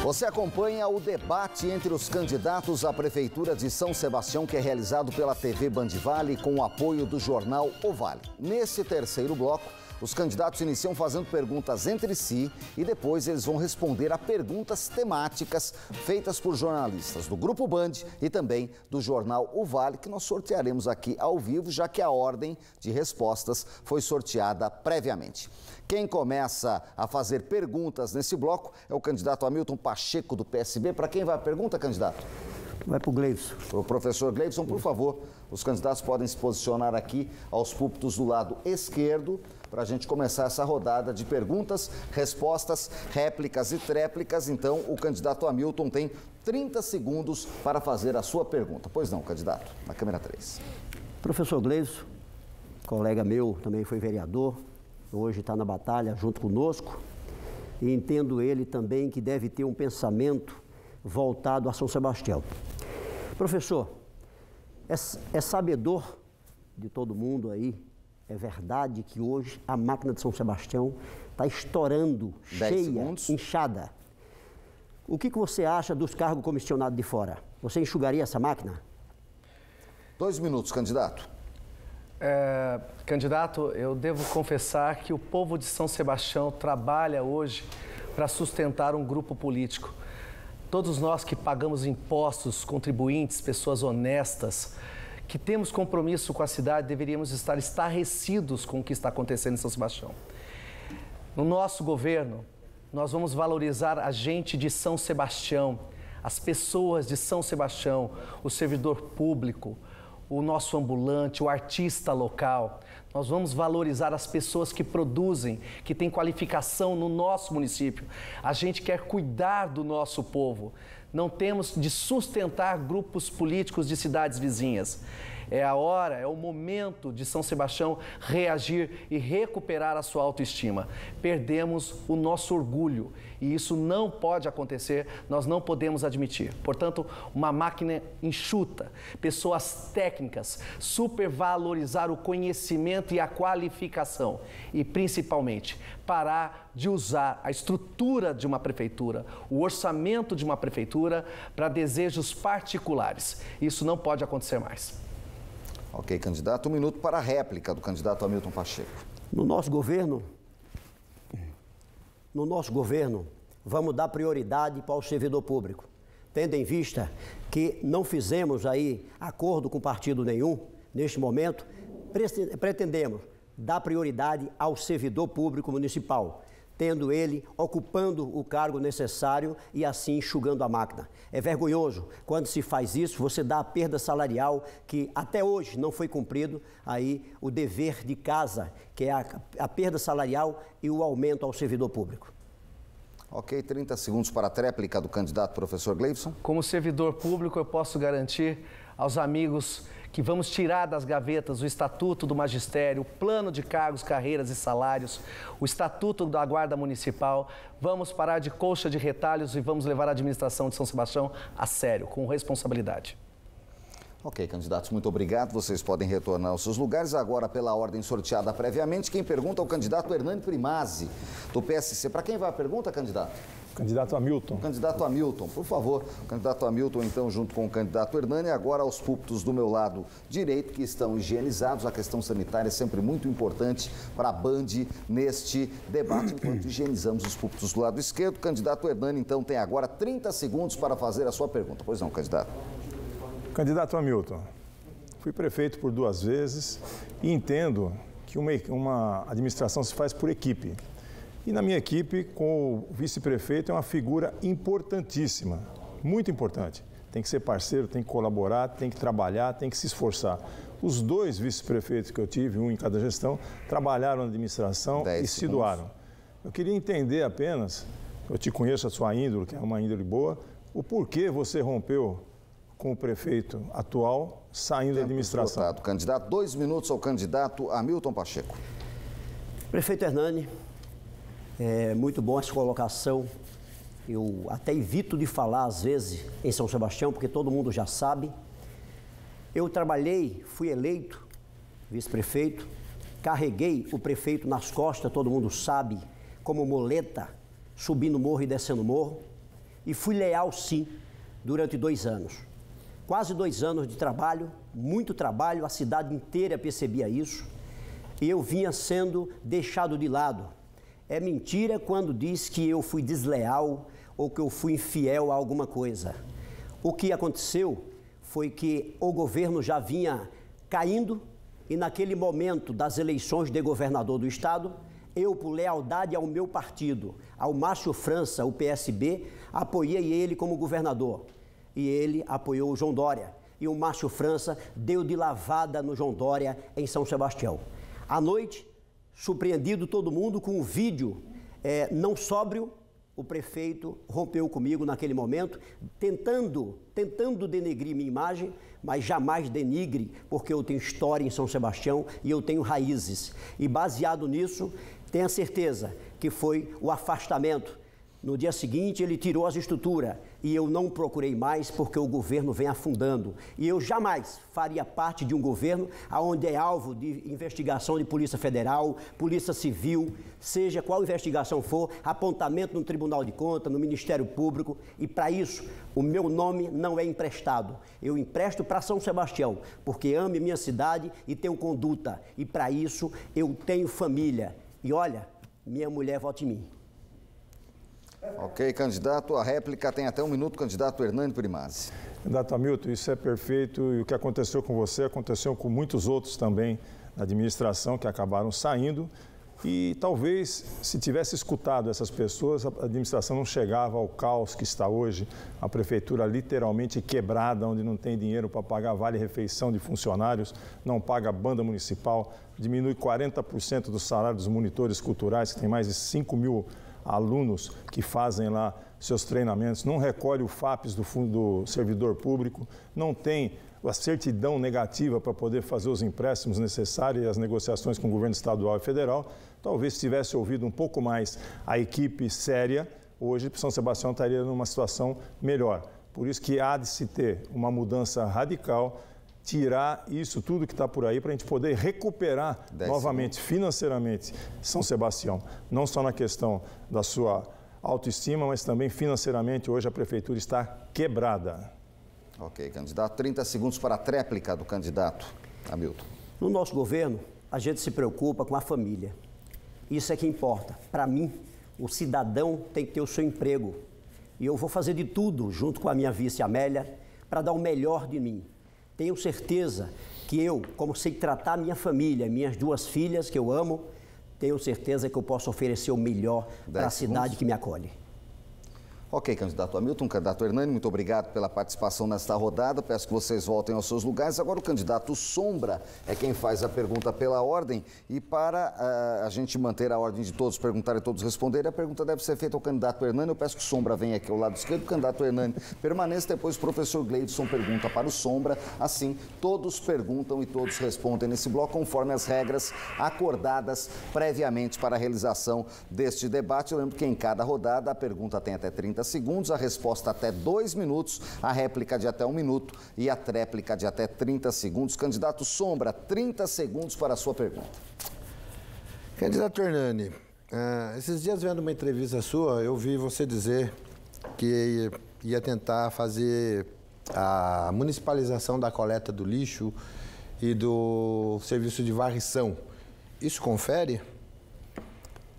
Você acompanha o debate entre os candidatos à Prefeitura de São Sebastião, que é realizado pela TV Band Vale com o apoio do jornal O Vale. Nesse terceiro bloco, os candidatos iniciam fazendo perguntas entre si e depois eles vão responder a perguntas temáticas feitas por jornalistas do Grupo Band e também do jornal O Vale, que nós sortearemos aqui ao vivo, já que a ordem de respostas foi sorteada previamente. Quem começa a fazer perguntas nesse bloco é o candidato Hamilton Pacheco, do PSB. Para quem vai a pergunta, candidato? Vai para o Gleison. O professor Gleison, por favor, os candidatos podem se posicionar aqui aos púlpitos do lado esquerdo para a gente começar essa rodada de perguntas, respostas, réplicas e tréplicas. Então, o candidato Hamilton tem 30 segundos para fazer a sua pergunta. Pois não, candidato, na câmera 3. Professor Gleison, colega meu, também foi vereador, hoje está na batalha junto conosco, e entendo ele também que deve ter um pensamento voltado a São Sebastião. Professor, é sabedor de todo mundo aí, é verdade que hoje a máquina de São Sebastião está estourando, cheia, inchada. O que você acha dos cargos comissionados de fora? Você enxugaria essa máquina? 2 minutos, candidato. Candidato, eu devo confessar que o povo de São Sebastião trabalha hoje para sustentar um grupo político. Todos nós que pagamos impostos, contribuintes, pessoas honestas, que temos compromisso com a cidade, deveríamos estar estarrecidos com o que está acontecendo em São Sebastião. No nosso governo, nós vamos valorizar a gente de São Sebastião, as pessoas de São Sebastião, o servidor público, o nosso ambulante, o artista local. Nós vamos valorizar as pessoas que produzem, que têm qualificação no nosso município. A gente quer cuidar do nosso povo. Não temos de sustentar grupos políticos de cidades vizinhas. É a hora, é o momento de São Sebastião reagir e recuperar a sua autoestima. Perdemos o nosso orgulho e isso não pode acontecer, nós não podemos admitir. Portanto, uma máquina enxuta, pessoas técnicas, supervalorizar o conhecimento e a qualificação e, principalmente, parar de usar a estrutura de uma prefeitura, o orçamento de uma prefeitura para desejos particulares. Isso não pode acontecer mais. Ok, candidato. 1 minuto para a réplica do candidato Hamilton Pacheco. No nosso governo, vamos dar prioridade para o servidor público, tendo em vista que não fizemos aí acordo com partido nenhum neste momento, pretendemos dar prioridade ao servidor público municipal, tendo ele ocupando o cargo necessário e assim enxugando a máquina. É vergonhoso quando se faz isso, você dá a perda salarial que até hoje não foi cumprido, aí o dever de casa, que é a perda salarial e o aumento ao servidor público. Ok, 30 segundos para a tréplica do candidato professor Gleison. Como servidor público, eu posso garantir aos amigos que vamos tirar das gavetas o Estatuto do Magistério, o Plano de Cargos, Carreiras e Salários, o Estatuto da Guarda Municipal. Vamos parar de colcha de retalhos e vamos levar a administração de São Sebastião a sério, com responsabilidade. Ok, candidatos, muito obrigado. Vocês podem retornar aos seus lugares. Agora, pela ordem sorteada previamente, quem pergunta é o candidato Hernani Primazzi, do PSC. Para quem vai a pergunta, candidato? Candidato Hamilton. Candidato Hamilton, por favor. Candidato Hamilton, então, junto com o candidato Hernani. Agora, aos púlpitos do meu lado direito, que estão higienizados. A questão sanitária é sempre muito importante para a Band neste debate, enquanto higienizamos os púlpitos do lado esquerdo. Candidato Hernani, então, tem agora 30 segundos para fazer a sua pergunta. Pois não, candidato? Candidato Hamilton, fui prefeito por 2 vezes e entendo que uma administração se faz por equipe. E na minha equipe, com o vice-prefeito, é uma figura importantíssima, muito importante. Tem que ser parceiro, tem que colaborar, tem que trabalhar, tem que se esforçar. Os 2 vice-prefeitos que eu tive, um em cada gestão, trabalharam na administração e se doaram. Eu queria entender apenas, eu te conheço a sua índole, que é uma índole boa, o porquê você rompeu com o prefeito atual saindo da administração. Esgotado. Candidato, 2 minutos ao candidato Hamilton Pacheco. Prefeito Hernani, é muito bom essa colocação. Eu até evito de falar, às vezes, em São Sebastião, porque todo mundo já sabe. Eu trabalhei, fui eleito vice-prefeito, carreguei o prefeito nas costas, todo mundo sabe, como muleta, subindo morro e descendo morro. e fui leal, sim, durante 2 anos. Quase 2 anos de trabalho, muito trabalho, a cidade inteira percebia isso, e eu vinha sendo deixado de lado. É mentira quando diz que eu fui desleal ou que eu fui infiel a alguma coisa. O que aconteceu foi que o governo já vinha caindo e naquele momento das eleições de governador do estado, eu, por lealdade ao meu partido, ao Márcio França, o PSB, apoiei ele como governador. E ele apoiou o João Dória. E o Márcio França deu de lavada no João Dória em São Sebastião. À noite, surpreendido todo mundo com um vídeo não sóbrio, o prefeito rompeu comigo naquele momento, tentando denegrir minha imagem, mas jamais denigre, porque eu tenho história em São Sebastião e eu tenho raízes. E baseado nisso, tenha certeza que foi o afastamento. No dia seguinte, ele tirou as estruturas e eu não procurei mais porque o governo vem afundando. E eu jamais faria parte de um governo onde é alvo de investigação de Polícia Federal, Polícia Civil, seja qual investigação for, apontamento no Tribunal de Contas, no Ministério Público. E para isso, o meu nome não é emprestado. Eu empresto para São Sebastião, porque amo minha cidade e tenho conduta. E para isso, eu tenho família. E olha, minha mulher vota em mim. Ok, candidato, a réplica tem até 1 minuto, candidato Hernani Primazzi. Candidato Hamilton, isso é perfeito e o que aconteceu com você aconteceu com muitos outros também na administração que acabaram saindo e talvez se tivesse escutado essas pessoas, a administração não chegava ao caos que está hoje, a prefeitura literalmente quebrada, onde não tem dinheiro para pagar vale-refeição de funcionários, não paga banda municipal, diminui 40% do salário dos monitores culturais, que tem mais de 5 mil alunos que fazem lá seus treinamentos, não recolhe o FAPES do fundo do servidor público, não tem a certidão negativa para poder fazer os empréstimos necessários e as negociações com o governo estadual e federal. Talvez se tivesse ouvido um pouco mais a equipe séria, hoje São Sebastião estaria numa situação melhor. Por isso que há de se ter uma mudança radical, tirar isso tudo que está por aí para a gente poder recuperar novamente financeiramente São Sebastião, não só na questão da sua autoestima, mas também financeiramente hoje a prefeitura está quebrada. Ok, candidato, 30 segundos para a tréplica do candidato Hamilton. No nosso governo, a gente se preocupa com a família. Isso é que importa. Para mim, o cidadão tem que ter o seu emprego. E eu vou fazer de tudo, junto com a minha vice Amélia, para dar o melhor de mim. Tenho certeza que eu, como sei tratar minha família, minhas 2 filhas que eu amo, tenho certeza que eu posso oferecer o melhor para a cidade que me acolhe. Ok, candidato Hamilton, candidato Hernani, muito obrigado pela participação nesta rodada. Peço que vocês voltem aos seus lugares. Agora o candidato Sombra é quem faz a pergunta pela ordem. E para a gente manter a ordem de todos perguntarem e todos responderem, a pergunta deve ser feita ao candidato Hernani. Eu peço que o Sombra venha aqui ao lado esquerdo, o candidato Hernani permaneça. Depois o professor Gleidson pergunta para o Sombra. Assim, todos perguntam e todos respondem nesse bloco conforme as regras acordadas previamente para a realização deste debate. Eu lembro que em cada rodada a pergunta tem até 30 segundos, a resposta até 2 minutos, a réplica de até 1 minuto e a tréplica de até 30 segundos. Candidato Sombra, 30 segundos para a sua pergunta. Candidato Hernani, esses dias vendo uma entrevista sua, eu vi você dizer que ia tentar fazer a municipalização da coleta do lixo e do serviço de varrição. Isso confere?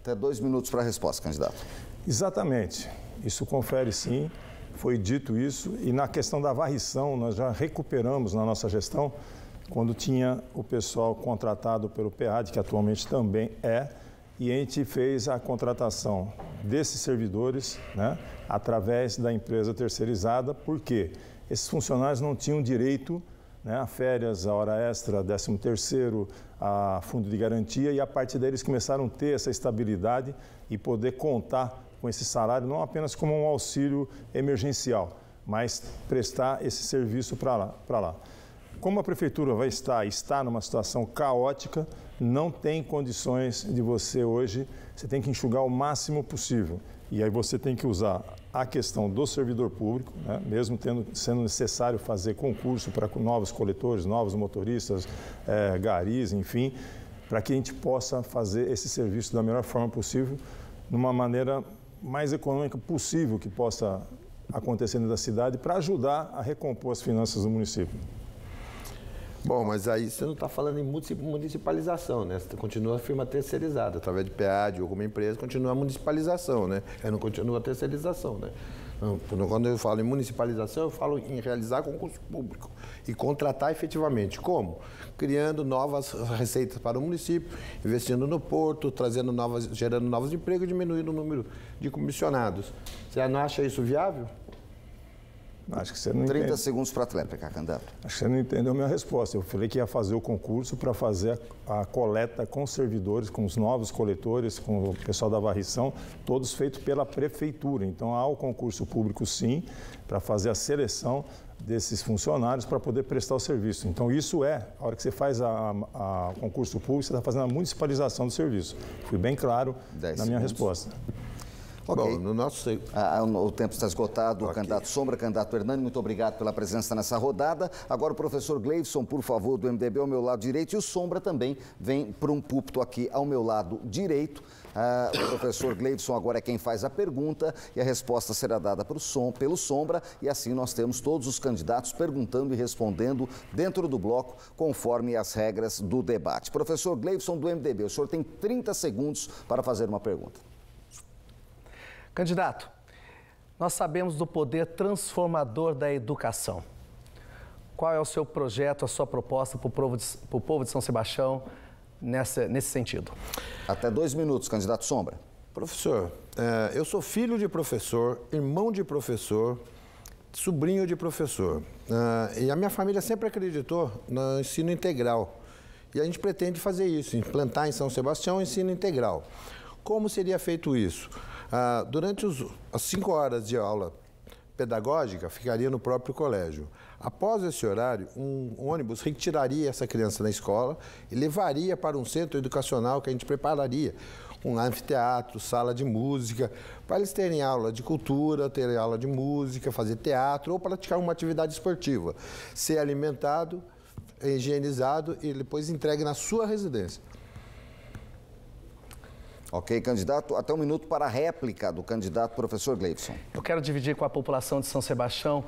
Até 2 minutos para a resposta, candidato. Exatamente. Isso confere sim, foi dito isso, e na questão da varrição nós já recuperamos na nossa gestão, quando tinha o pessoal contratado pelo PEAD, que atualmente também é, e a gente fez a contratação desses servidores, né, através da empresa terceirizada, porque esses funcionários não tinham direito, né, a férias, a hora extra, 13º, a fundo de garantia, e a partir daí eles começaram a ter essa estabilidade e poder contar com esse salário, não apenas como um auxílio emergencial, mas prestar esse serviço para lá. Como a prefeitura está numa situação caótica, não tem condições de você hoje, você tem que enxugar o máximo possível. E aí você tem que usar a questão do servidor público, né, mesmo sendo necessário fazer concurso para novos coletores, novos motoristas, garis, enfim, para que a gente possa fazer esse serviço da melhor forma possível, numa maneira mais econômica possível que possa acontecendo da cidade para ajudar a recompor as finanças do município. Bom, mas aí você não está falando em municipalização, né? Você continua a firma terceirizada, através de PA, de alguma empresa, continua a municipalização, né? Aí não continua a terceirização, né? Quando eu falo em municipalização, eu falo em realizar concurso público e contratar efetivamente. Como? Criando novas receitas para o município, investindo no porto, gerando novos empregos e diminuindo o número de comissionados. Você não acha isso viável? Acho que você não 30 entende. segundos para a tréplica, candidato. Acho que você não entendeu a minha resposta. Eu falei que ia fazer o concurso para fazer a coleta com os servidores, com os novos coletores, com o pessoal da varrição, todos feitos pela prefeitura. Então, há o concurso público, sim, para fazer a seleção desses funcionários para poder prestar o serviço. Então, isso a hora que você faz o concurso público, você está fazendo a municipalização do serviço. Fui bem claro na minha resposta. Ok. Bom, no nosso... O tempo está esgotado. Okay. Candidato Sombra, candidato Hernani, muito obrigado pela presença nessa rodada. Agora o professor Gleivson, por favor, do MDB ao meu lado direito. E o Sombra também vem para um púlpito aqui ao meu lado direito. O professor Gleivson agora é quem faz a pergunta e a resposta será dada pelo Sombra. E assim nós temos todos os candidatos perguntando e respondendo dentro do bloco, conforme as regras do debate. Professor Gleivson, do MDB, o senhor tem 30 segundos para fazer uma pergunta. Candidato, nós sabemos do poder transformador da educação. Qual é o seu projeto, a sua proposta para o povo de São Sebastião nesse sentido? Até 2 minutos, candidato Sombra. Professor, eu sou filho de professor, irmão de professor, sobrinho de professor. E a minha família sempre acreditou no ensino integral. E a gente pretende fazer isso, implantar em São Sebastião o ensino integral. Como seria feito isso? Durante as 5 horas de aula pedagógica, ficaria no próprio colégio. Após esse horário, um ônibus retiraria essa criança da escola e levaria para um centro educacional que a gente prepararia, um anfiteatro, sala de música, para eles terem aula de cultura, terem aula de música, fazer teatro ou praticar uma atividade esportiva. Ser alimentado, higienizado e depois entregue na sua residência. Ok, candidato, até 1 minuto para a réplica do candidato professor Gleivson. Eu quero dividir com a população de São Sebastião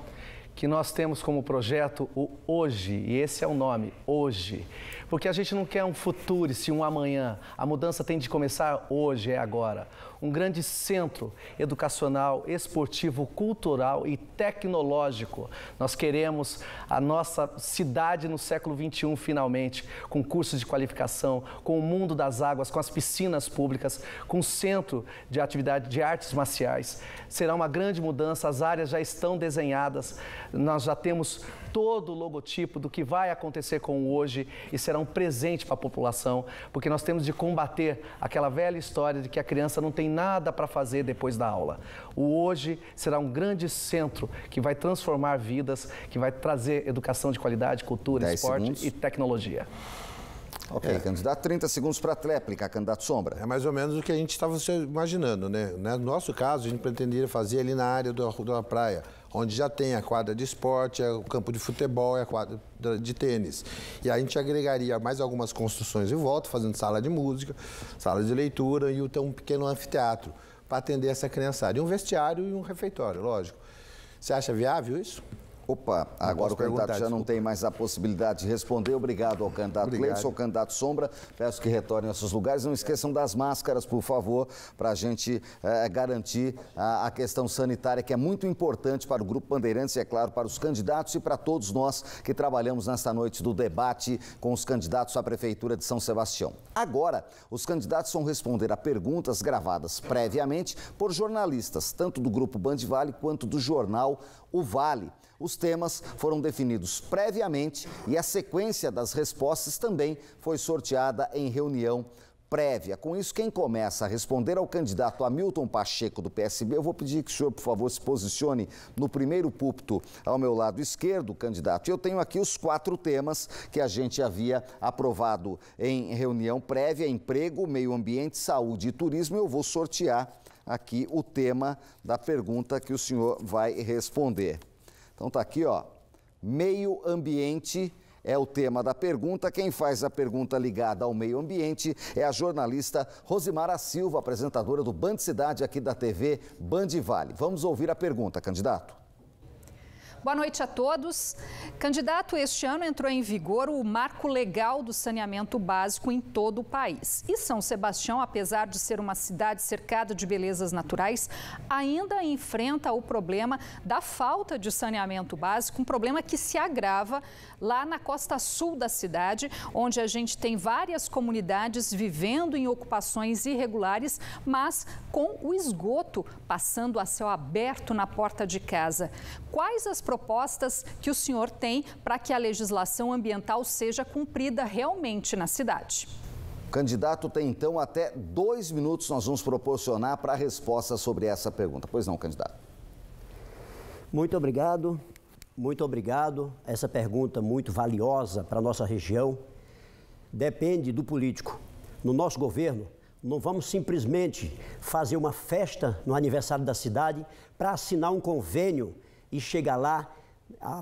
que nós temos como projeto o hoje, e esse é o nome, hoje. Porque a gente não quer um futuro, se um amanhã. A mudança tem de começar hoje, é agora. Um grande centro educacional, esportivo, cultural e tecnológico. Nós queremos a nossa cidade no século XXI, finalmente, com cursos de qualificação, com o mundo das águas, com as piscinas públicas, com o centro de atividade de artes marciais. Será uma grande mudança, as áreas já estão desenhadas, nós já temos todo o logotipo do que vai acontecer com o hoje e será um presente para a população, porque nós temos de combater aquela velha história de que a criança não tem nada para fazer depois da aula. O hoje será um grande centro que vai transformar vidas, que vai trazer educação de qualidade, cultura, esporte e tecnologia. Ok, candidato, 30 segundos para a tréplica, candidato Sombra. É mais ou menos o que a gente estava imaginando, né? No nosso caso, a gente pretendia fazer ali na área da praia, onde já tem a quadra de esporte, o campo de futebol e a quadra de tênis. E a gente agregaria mais algumas construções em volta, fazendo sala de música, sala de leitura e um pequeno anfiteatro para atender essa criançada. E um vestiário e um refeitório, lógico. Você acha viável isso? Opa, agora o candidato já não tem mais a possibilidade de responder. Obrigado ao candidato Gleivson, ao candidato Sombra. Peço que retornem aos seus lugares. Não esqueçam das máscaras, por favor, para a gente garantir a questão sanitária, que é muito importante para o Grupo Bandeirantes e, é claro, para os candidatos e para todos nós que trabalhamos nesta noite do debate com os candidatos à Prefeitura de São Sebastião. Agora, os candidatos vão responder a perguntas gravadas previamente por jornalistas, tanto do Grupo Band Vale quanto do jornal O Vale. Os temas foram definidos previamente e a sequência das respostas também foi sorteada em reunião prévia. Com isso, quem começa a responder ao candidato Hamilton Pacheco, do PSB, eu vou pedir que o senhor, por favor, se posicione no primeiro púlpito ao meu lado esquerdo, candidato. Eu tenho aqui os 4 temas que a gente havia aprovado em reunião prévia: emprego, meio ambiente, saúde e turismo. Eu vou sortear aqui o tema da pergunta que o senhor vai responder. Então tá aqui, ó, meio ambiente é o tema da pergunta. Quem faz a pergunta ligada ao meio ambiente é a jornalista Rosimara Silva, apresentadora do Band Cidade aqui da TV Band Vale. Vamos ouvir a pergunta, candidato. Boa noite a todos. Candidato, este ano entrou em vigor o marco legal do saneamento básico em todo o país. E São Sebastião, apesar de ser uma cidade cercada de belezas naturais, ainda enfrenta o problema da falta de saneamento básico, um problema que se agrava lá na costa sul da cidade, onde a gente tem várias comunidades vivendo em ocupações irregulares, mas com o esgoto passando a céu aberto na porta de casa. Quais as propostas que o senhor tem para que a legislação ambiental seja cumprida realmente na cidade? O candidato tem, então, até 2 minutos nós vamos proporcionar para a resposta sobre essa pergunta. Pois não, candidato. Muito obrigado. Muito obrigado. Essa pergunta muito valiosa para a nossa região. Depende do político. No nosso governo, não vamos simplesmente fazer uma festa no aniversário da cidade para assinar um convênio e chegar lá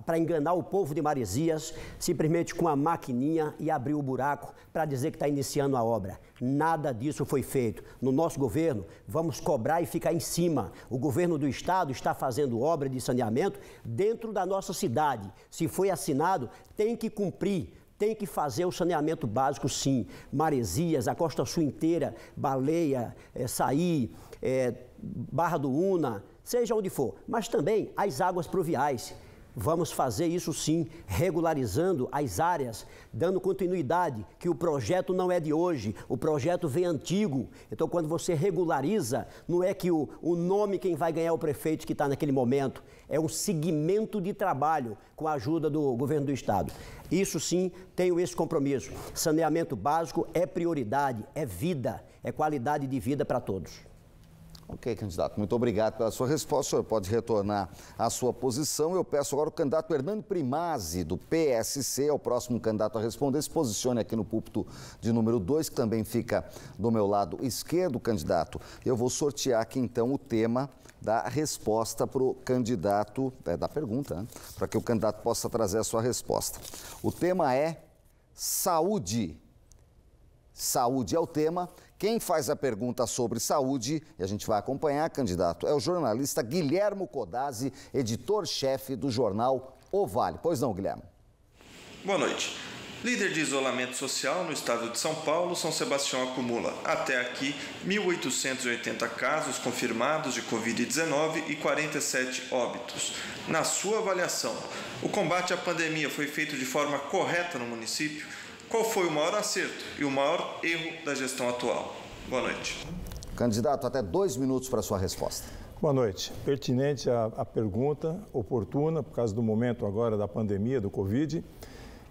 para enganar o povo de Maresias, simplesmente com a maquininha e abrir o buraco para dizer que está iniciando a obra. Nada disso foi feito. No nosso governo, vamos cobrar e ficar em cima. O governo do estado está fazendo obra de saneamento dentro da nossa cidade. Se foi assinado, tem que cumprir. Tem que fazer o saneamento básico, sim. Maresias, a Costa Sul inteira, Baleia, Saí, Barra do Una, seja onde for. Mas também as águas pluviais. Vamos fazer isso sim, regularizando as áreas, dando continuidade, que o projeto não é de hoje, o projeto vem antigo. Então, quando você regulariza, não é que o nome quem vai ganhar é o prefeito que está naquele momento, é um segmento de trabalho com a ajuda do governo do estado. Isso sim, tenho esse compromisso. Saneamento básico é prioridade, é vida, é qualidade de vida para todos. Ok, candidato, muito obrigado pela sua resposta. O senhor pode retornar à sua posição. Eu peço agora o candidato Hernani Primazzi, do PSC, é o próximo candidato a responder. Se posicione aqui no púlpito de número 2, que também fica do meu lado esquerdo, candidato. Eu vou sortear aqui, então, o tema da resposta para o candidato, da pergunta, né? Para que o candidato possa trazer a sua resposta. O tema é saúde. Saúde é o tema. Quem faz a pergunta sobre saúde, e a gente vai acompanhar, candidato, é o jornalista Guilhermo Codazzi, editor-chefe do jornal O Vale. Pois não, Guilherme? Boa noite. Líder de isolamento social no estado de São Paulo, São Sebastião acumula, até aqui, 1.880 casos confirmados de Covid-19 e 47 óbitos. Na sua avaliação, o combate à pandemia foi feito de forma correta no município? Qual foi o maior acerto e o maior erro da gestão atual? Boa noite. Candidato, até 2 minutos para a sua resposta. Boa noite. Pertinente a pergunta, oportuna, por causa do momento agora da pandemia, do Covid.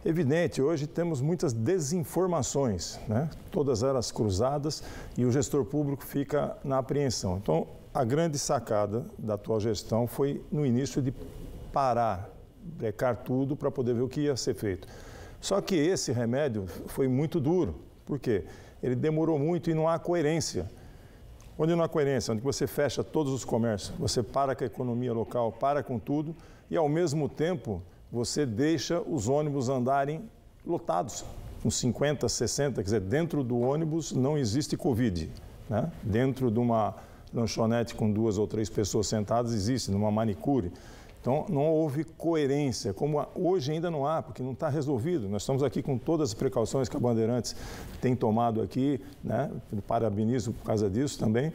Evidente, hoje temos muitas desinformações, né? Todas elas cruzadas, e o gestor público fica na apreensão. Então, a grande sacada da atual gestão foi, no início, de parar, brecar tudo para poder ver o que ia ser feito. Só que esse remédio foi muito duro. Por quê? Ele demorou muito e não há coerência. Onde não há coerência? Onde você fecha todos os comércios, você para com a economia local, para com tudo e, ao mesmo tempo, você deixa os ônibus andarem lotados, com 50, 60, quer dizer, dentro do ônibus não existe Covid, né? Dentro de uma lanchonete com 2 ou 3 pessoas sentadas existe, numa manicure. Então, não houve coerência, como hoje ainda não há, porque não está resolvido. Nós estamos aqui com todas as precauções que a Bandeirantes tem tomado aqui, né? Parabenizo por causa disso também.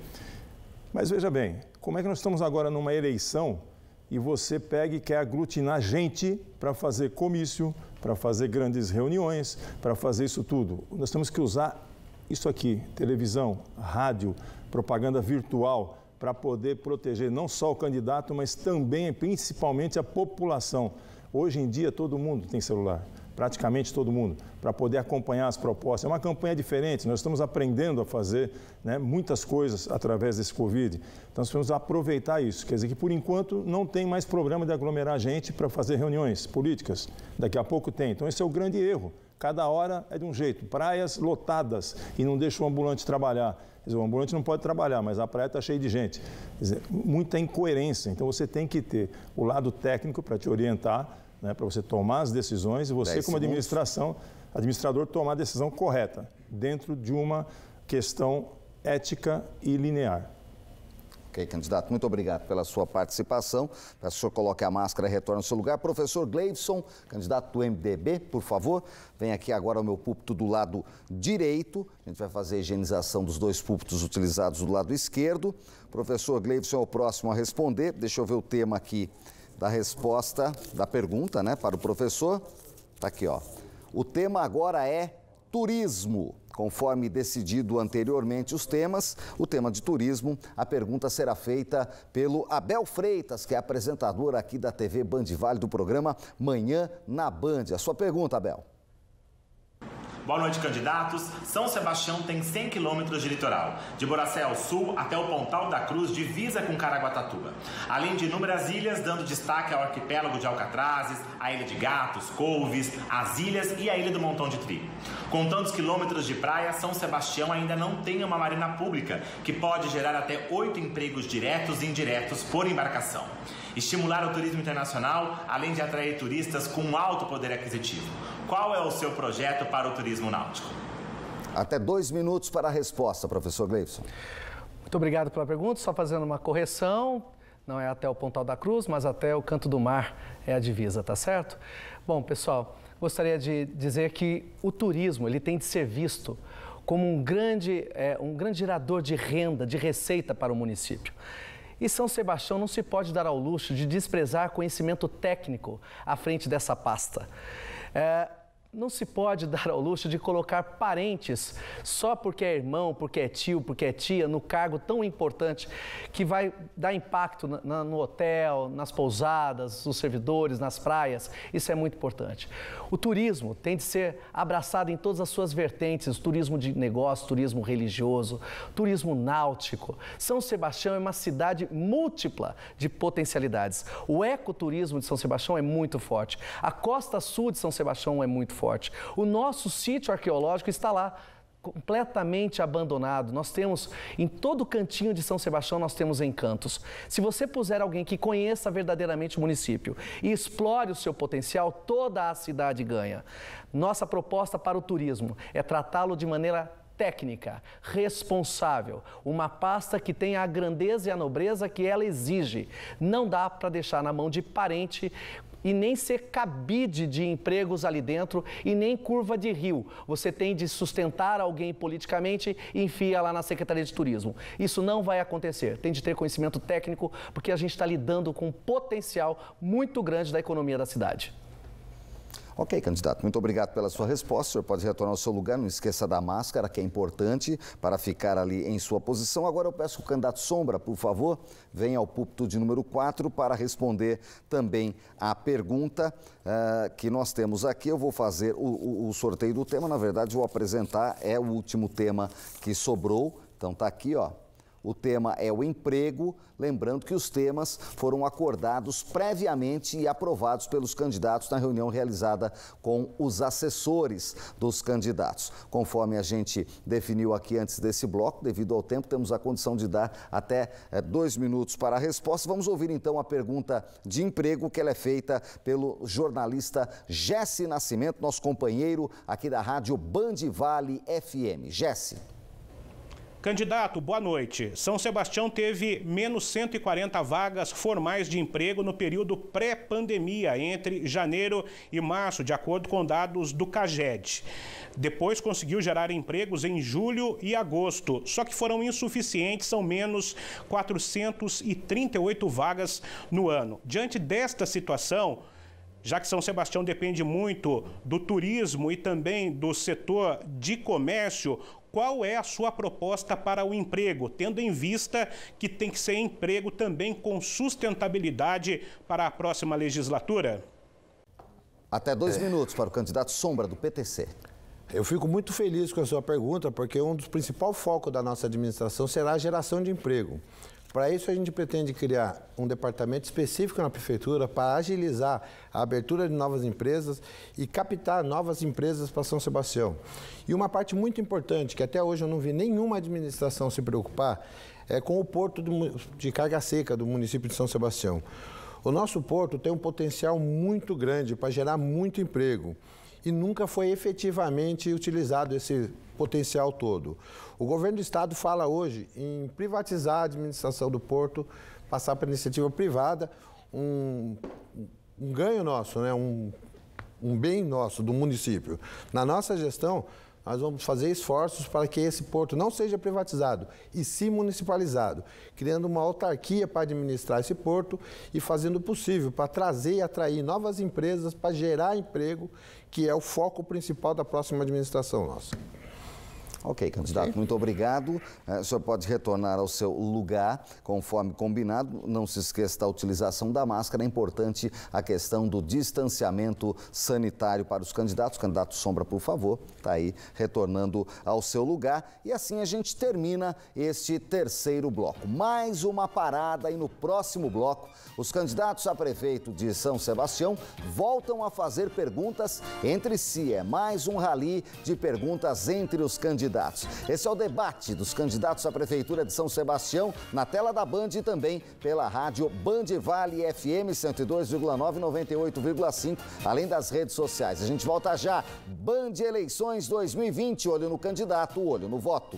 Mas veja bem, como é que nós estamos agora numa eleição e você pega e quer aglutinar gente para fazer comício, para fazer grandes reuniões, para fazer isso tudo? Nós temos que usar isso aqui, televisão, rádio, propaganda virtual, para poder proteger não só o candidato, mas também, principalmente, a população. Hoje em dia, todo mundo tem celular, praticamente todo mundo, para poder acompanhar as propostas. É uma campanha diferente, nós estamos aprendendo a fazer, né, muitas coisas através desse Covid. Então, nós vamos aproveitar isso. Quer dizer que, por enquanto, não tem mais problema de aglomerar gente para fazer reuniões políticas. Daqui a pouco tem. Então, esse é o grande erro. Cada hora é de um jeito. Praias lotadas e não deixa o ambulante trabalhar. Quer dizer, o ambulante não pode trabalhar, mas a praia está cheia de gente. Quer dizer, muita incoerência. Então, você tem que ter o lado técnico para te orientar, né, para você tomar as decisões e você, como administrador, tomar a decisão correta, dentro de uma questão ética e linear. Ok, candidato, muito obrigado pela sua participação. Peço que o senhor coloque a máscara e retorne ao seu lugar. Professor Gleivson, candidato do MDB, por favor, vem aqui agora ao meu púlpito do lado direito. A gente vai fazer a higienização dos dois púlpitos utilizados do lado esquerdo. Professor Gleivson é o próximo a responder. Deixa eu ver o tema aqui da resposta, da pergunta, né, para o professor. Está aqui, ó. O tema agora é turismo. Conforme decidido anteriormente os temas, o tema de turismo, a pergunta será feita pelo Abel Freitas, que é apresentador aqui da TV Band Vale do programa Manhã na Band. A sua pergunta, Abel. Boa noite, candidatos. São Sebastião tem 100 quilômetros de litoral, de Boracé ao sul até o Pontal da Cruz, divisa com Caraguatatuba. Além de inúmeras ilhas, dando destaque ao arquipélago de Alcatrazes, a Ilha de Gatos, Couves, as ilhas e a Ilha do Montão de Trigo. Com tantos quilômetros de praia, São Sebastião ainda não tem uma marina pública, que pode gerar até 8 empregos diretos e indiretos por embarcação. Estimular o turismo internacional, além de atrair turistas com um alto poder aquisitivo. Qual é o seu projeto para o turismo náutico? Até 2 minutos para a resposta, professor Gleivson. Muito obrigado pela pergunta. Só fazendo uma correção, não é até o Pontal da Cruz, mas até o Canto do Mar é a divisa, tá certo? Bom, pessoal, gostaria de dizer que o turismo ele tem de ser visto como um grande gerador de renda, de receita para o município. E São Sebastião não se pode dar ao luxo de desprezar conhecimento técnico à frente dessa pasta. Não se pode dar ao luxo de colocar parentes só porque é irmão, porque é tio, porque é tia, no cargo tão importante que vai dar impacto no hotel, nas pousadas, nos servidores, nas praias. Isso é muito importante. O turismo tem de ser abraçado em todas as suas vertentes, turismo de negócio, turismo religioso, turismo náutico. São Sebastião é uma cidade múltipla de potencialidades. O ecoturismo de São Sebastião é muito forte. A costa sul de São Sebastião é muito forte. O nosso sítio arqueológico está lá, completamente abandonado. Nós temos, em todo cantinho de São Sebastião, nós temos encantos. Se você puser alguém que conheça verdadeiramente o município e explore o seu potencial, toda a cidade ganha. Nossa proposta para o turismo é tratá-lo de maneira técnica, responsável, uma pasta que tenha a grandeza e a nobreza que ela exige. Não dá para deixar na mão de parente e nem ser cabide de empregos ali dentro e nem curva de rio. Você tem de sustentar alguém politicamente e enfia lá na Secretaria de Turismo. Isso não vai acontecer. Tem de ter conhecimento técnico porque a gente está lidando com um potencial muito grande da economia da cidade. Ok, candidato, muito obrigado pela sua resposta. O senhor pode retornar ao seu lugar, não esqueça da máscara, que é importante para ficar ali em sua posição. Agora eu peço que o candidato Sombra, por favor, venha ao púlpito de número 4 para responder também a pergunta que nós temos aqui. Eu vou fazer o sorteio do tema, na verdade vou apresentar, é o último tema que sobrou. Então tá aqui, ó. O tema é o emprego, lembrando que os temas foram acordados previamente e aprovados pelos candidatos na reunião realizada com os assessores dos candidatos. Conforme a gente definiu aqui antes desse bloco, devido ao tempo, temos a condição de dar até 2 minutos para a resposta. Vamos ouvir então a pergunta de emprego, que ela é feita pelo jornalista Jesse Nascimento, nosso companheiro aqui da rádio Band Vale FM. Jesse. Candidato, boa noite. São Sebastião teve menos 140 vagas formais de emprego no período pré-pandemia, entre janeiro e março, de acordo com dados do CAGED. Depois conseguiu gerar empregos em julho e agosto, só que foram insuficientes, são menos 438 vagas no ano. Diante desta situação, já que São Sebastião depende muito do turismo e também do setor de comércio, qual é a sua proposta para o emprego, tendo em vista que tem que ser emprego também com sustentabilidade para a próxima legislatura? Até 2 minutos para o candidato Sombra, do PTC. Eu fico muito feliz com a sua pergunta, porque um dos principais focos da nossa administração será a geração de emprego. Para isso, a gente pretende criar um departamento específico na Prefeitura para agilizar a abertura de novas empresas e captar novas empresas para São Sebastião. E uma parte muito importante, que até hoje eu não vi nenhuma administração se preocupar, é com o porto de carga seca do município de São Sebastião. O nosso porto tem um potencial muito grande para gerar muito emprego e nunca foi efetivamente utilizado esse potencial todo. O governo do estado fala hoje em privatizar a administração do porto, passar para a iniciativa privada, um ganho nosso, né? um bem nosso do município. Na nossa gestão, nós vamos fazer esforços para que esse porto não seja privatizado e sim municipalizado, criando uma autarquia para administrar esse porto e fazendo o possível para trazer e atrair novas empresas para gerar emprego, que é o foco principal da próxima administração nossa. Ok, candidato, muito obrigado. O senhor pode retornar ao seu lugar, conforme combinado. Não se esqueça da utilização da máscara. É importante a questão do distanciamento sanitário para os candidatos. Candidato Sombra, por favor, está aí retornando ao seu lugar. E assim a gente termina este terceiro bloco. Mais uma parada e no próximo bloco, os candidatos a prefeito de São Sebastião voltam a fazer perguntas entre si. É mais um rally de perguntas entre os candidatos. Esse é o debate dos candidatos à Prefeitura de São Sebastião, na tela da Band e também pela rádio Band Vale FM 102,9 e 98,5, além das redes sociais. A gente volta já. Band Eleições 2020, olho no candidato, olho no voto.